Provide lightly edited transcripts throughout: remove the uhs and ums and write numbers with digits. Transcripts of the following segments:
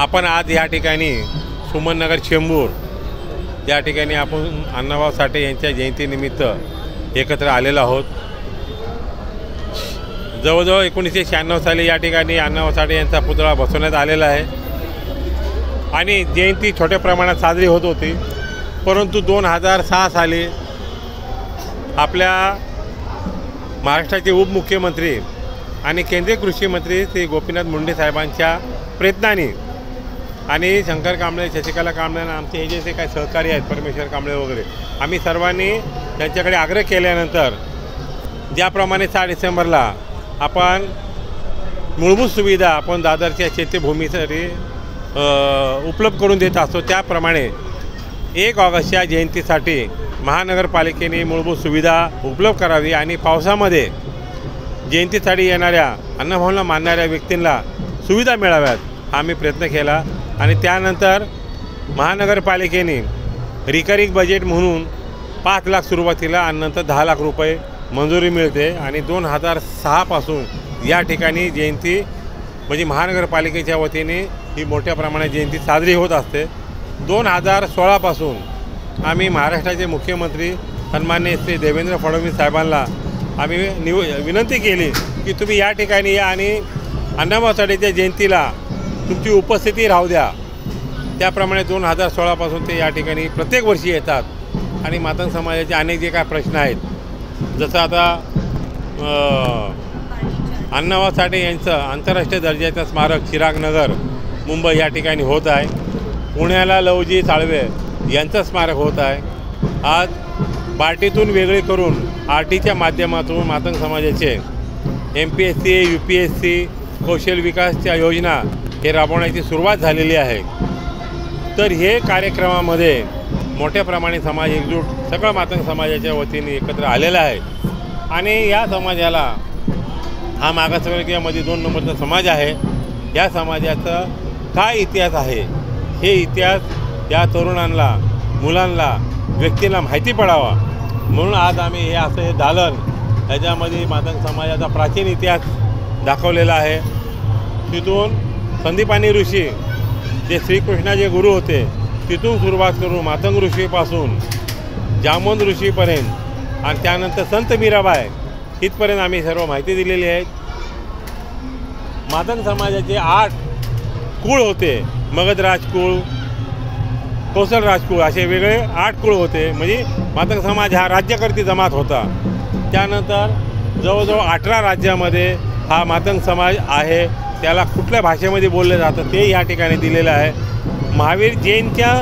आपण आज या ठिकाणी सुमननगर चेंबूर या ठिकाणी आपण अण्णाभाऊ साठे यांच्या जयंतीनिमित्त एकत्र आलेलो आहोत। जवळजवळ 1996 साली या ठिकाणी अण्णाभाऊ साठे यांचा पुतळा बसवण्यात आलेला आहे आणि जयंती छोट्या प्रमाणात साजरी होत होती। परंतु 2006 साली आपल्या महाराष्ट्राचे उपमुख्यमंत्री आणि केंद्रीय कृषी मंत्री श्री गोपीनाथ मुंडे साहेबांच्या प्रयत्नाने आणि शंकर कांबळे, शशिकला कांबळे आमचे हे जे काही सहकारी आहेत, परमेश्वर कांबळे वगैरे, आम्ही सर्वांनी त्यांच्याकडे आग्रह केल्यानंतर ज्याप्रमाणे 6 डिसेंबरला आपण मूलभूत सुविधा आपण दादरच्या चैत्यभूमीसाठी उपलब्ध करून देत असतो, त्याप्रमाणे 1 ऑगस्टच्या जयंतीसाठी महानगरपालिकेने मूलभूत सुविधा उपलब्ध करावी आणि पावसामध्ये जयंतीसाठी येणाऱ्या अण्णाभाऊंना मानणाऱ्या व्यक्तींना सुविधा मिळाव्यात आम्ही प्रयत्न केला। आणि त्यानंतर महानगरपालिकेने रिकरिंग बजेट म्हणून 5 लाख सुरुवातीला आणि नंतर 10 लाख रुपये मंजुरी मिळते आणि 2006 पासून या ठिकाणी जयंती म्हणजे महानगरपालिकेच्या वतीने ही मोठ्या प्रमाणात जयंती साजरी होत असते। 2016 पासून आम्ही महाराष्ट्राचे मुख्यमंत्री सन्माननीय श्री देवेंद्र फडणवीस साहेबांना आम्ही विनंती केली की तुम्ही या ठिकाणी या आणि अण्णाभाऊ साठेच्या जयंतीला तुमची उपस्थिती राहू द्या। त्याप्रमाणे 2016 पासून ते या ठिकाणी प्रत्येक वर्षी येतात आणि मातंग समाजाचे अनेक जे काय प्रश्न आहेत, जसं आता अण्णाभाऊ साठे यांचं आंतरराष्ट्रीय दर्जाचं स्मारक चिरागनगर मुंबई या ठिकाणी होत आहे। पुण्याला लवजी साळवे यांचं स्मारक होत आहे। आज पार्टीतून वेगळे करून आरटीच्या माध्यमातून मातंग समाजाचे MPSC UPSC कौशल विकासच्या योजना हे राबवण्याची सुरुवात झालेली आहे। तर हे कार्यक्रमामध्ये मोठ्या प्रमाणे समाज एकजूट सगळं मातंग समाजाच्या वतीने एकत्र आलेला आहे आणि या समाजाला हा मागासवर्गीयामध्ये 2 नंबरचा समाज आहे। या समाजाचा काय इतिहास आहे हे इतिहास या तरुणांना, मुलांना, व्यक्तींना माहिती पडावा म्हणून आज आम्ही हे असं हे दालन ह्याच्यामध्ये मातंग समाजाचा प्राचीन इतिहास दाखवलेला आहे। तिथून संदीपानी ऋषी जे श्रीकृष्णाचे गुरु होते तिथून सुरुवात करून मातंग ऋषीपासून जामवंत ऋषीपर्यंत आणि त्यानंतर संत मीराबाई इथपर्यंत आम्ही सर्व माहिती दिलेली आहे। मातंग समाजाचे 8 कुळ होते, मगध राजकुळ, कौशल राजकुळ असे वेगळे 8 कुळ होते। म्हणजे मातंग समाज हा राज्यकर्ती जमात होता। त्यानंतर जवळजवळ 18 राज्यामध्ये हा मातंग समाज आहे। त्याला कुठल्या भाषेमध्ये बोललं जातं ते या ठिकाणी दिलेलं आहे। महावीर जैनच्या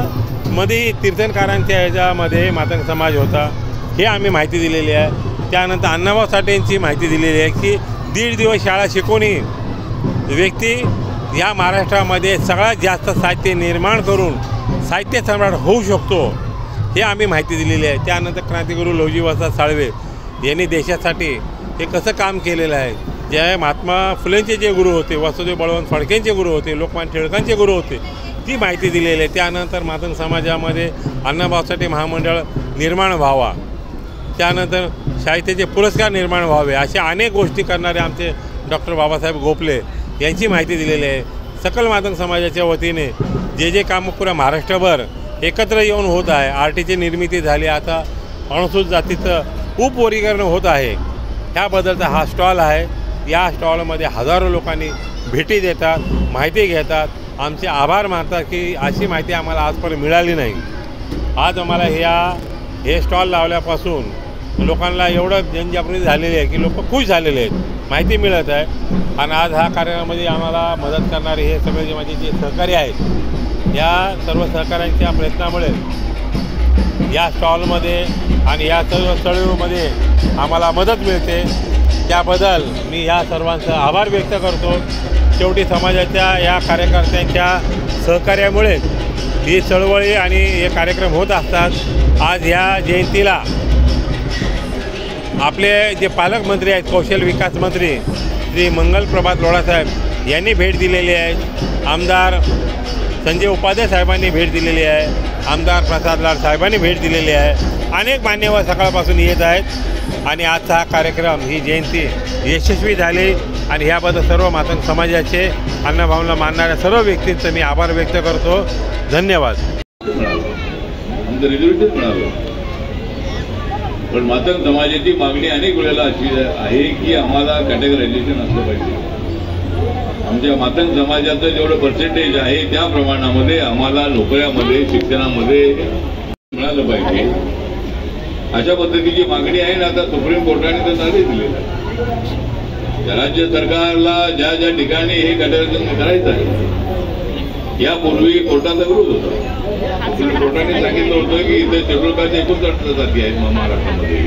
मध्ये तीर्थंकरांच्या ह्याच्यामध्ये मातंग समाज होता हे आम्ही माहिती दिलेली आहे। त्यानंतर अण्णाभाऊ साठेंची माहिती दिलेली आहे की 1.5 दिवस शाळा शिकवणी व्यक्ती या महाराष्ट्रामध्ये सगळ्यात जास्त साहित्य निर्माण करून साहित्य सम्राट होऊ शकतो हे आम्ही माहिती दिलेली आहे। त्यानंतर क्रांतिगुरू लवजी वसंत साळवे यांनी देशासाठी हे कसं काम केलेलं आहे, जे महात्मा फुलेंचे जे गुरु होते, वासुदेव बळवंत फडकेंचे गुरु होते, लोकमान्य टिळकांचे गुरु होते, ती माहिती दिलेली आहे। त्यानंतर मातंग समाजामध्ये अण्णाभाऊ साठे महामंडळ निर्माण व्हावा, त्यानंतर साहित्याचे पुरस्कार निर्माण व्हावे, अशा अनेक गोष्टी करणारे आमचे डॉक्टर बाबासाहेब गोपले यांची माहिती दिलेली आहे। सकल मातंग समाजाच्या वतीने जे जे कामं पुऱ्या महाराष्ट्रभर एकत्र येऊन होत आहे, आरटीची निर्मिती झाली, आता अनुसूचित जातीचं उपवर्गीकरण होत आहे, ह्याबद्दलचा हा स्टॉल आहे। या स्टॉलमध्ये हजारो लोकांनी भेटी देतात, माहिती घेतात, आमचे आभार मानतात की अशी माहिती आम्हाला आजपर्यंत मिळाली नाही। आज आम्हाला हे स्टॉल लावल्यापासून लोकांना एवढं जनजागृती झालेली आहे की लोक खुश झालेले आहेत, माहिती मिळत आहे। आणि आज ह्या कार्यक्रमामध्ये आम्हाला मदत करणारे हे सगळे जे माझे जे सहकारी आहेत या सर्व सहकाऱ्यांच्या प्रयत्नामुळे या स्टॉलमध्ये आणि या सर्व चळवळीमध्ये आम्हाला मदत मिळते. त्याबद्दल मी या सर्वांचा आभार व्यक्त करतो. शेवटी समाजाच्या या कार्यकर्त्यांच्या सहकार्यामुळे ही चळवळी आणि हे कार्यक्रम होत असतात. आज ह्या जयंतीला आपले जे पालकमंत्री आहेत, कौशल्य विकास मंत्री श्री मंगल प्रभात लोढासाहेब यांनी भेट दिलेली आहे. आमदार संजय उपाध्याय साहेबांनी भेट दिलेली आहे. आमदार प्रसाद लाड साहेबांनी भेट दिलेली आहे. अनेक मान्यवर सकाळपासून येत आहेत आणि आजचा हा कार्यक्रम, ही जयंती यशस्वी झाली आणि ह्याबद्दल सर्व मातंग समाजाचे, अन्नभावना मानणाऱ्या सर्व व्यक्तींचं मी आभार व्यक्त करतो. धन्यवाद. पण मातंग समाजाची मागणी अनेक वेळेला अशी आहे की आम्हाला कॅटेगरायझेशन असलं पाहिजे. आमच्या मातंग समाजाचं जेवढं पर्सेंटेज आहे त्या प्रमाणामध्ये आम्हाला नोकऱ्यामध्ये, शिक्षणामध्ये मिळालं पाहिजे. अशा पद्धतीची मागणी आहे ना. आता सुप्रीम कोर्टाने तर निर्णय दिलेला आहे. राज्य सरकारला ज्या ज्या ठिकाणी हे कॅटेगरायझेशन करायचं आहे, यापूर्वी कोर्टाचा विरोध होता. सुप्रीम कोर्टाने सांगितलं होतं की इथे शेड्यूल कास्ट 59 जाती आहेत महाराष्ट्रामध्ये.